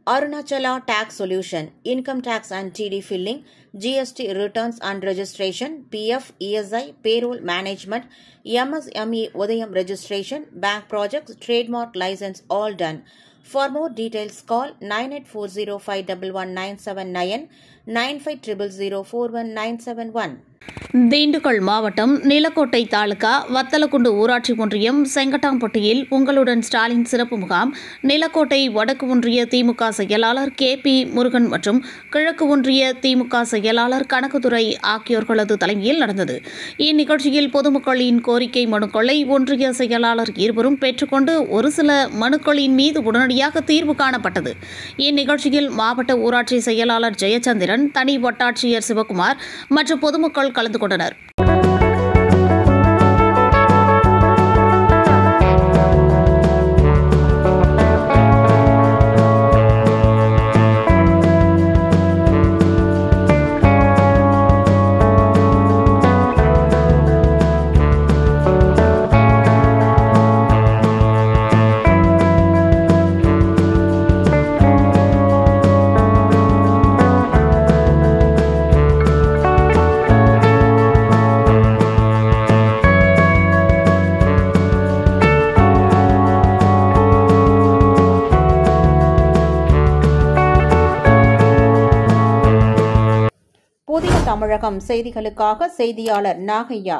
Arunachala Tax Solution, Income Tax and TD Filling, GST Returns and Registration, PF, ESI, Payroll Management, MSME Udayam Registration, Bank Projects, Trademark License, all done. For more details, call 9840511979 9500041971. Dindigul மாவட்டம் நிலக்கோட்டை தாலுகா வத்தலக்குண்டு ஊராட்சி ஒன்றியம் செங்கட்டாம்பட்டியில் உங்களுடன் ஸ்டாலின் சிறப்பு முகாம் நிலக்கோட்டை வடக்கு ஒன்றிய திமுக செயலாளர் KP Murugan மற்றும் கிழக்கு ஒன்றிய திமுக செயலாளர் கனகதுரை ஆகியோர்களது தலைமையில் நடந்தது. இந்நிகழ்ச்சியில் பொதுமக்களின் கோரிக்கை மனுக்களை ஒன்றிய செயலாளர் இருவரும் பெற்றுக்கொண்டு ஒரு சில மனுக்களின் மீது உடனடியாக தீர்வு காணப்பட்டது. இந்நிகழ்ச்சியில் மாவட்ட ஊராட்சி செயலாளர் ஜெயச்சந்திரன், தனி வட்டாட்சியர் சிவகுமார் மற்றும் பொதுமக்கள் கலந்து கொண்டனர். புதிய தமிழகம் செய்திகளுக்காக செய்தியாளர் நாகையா.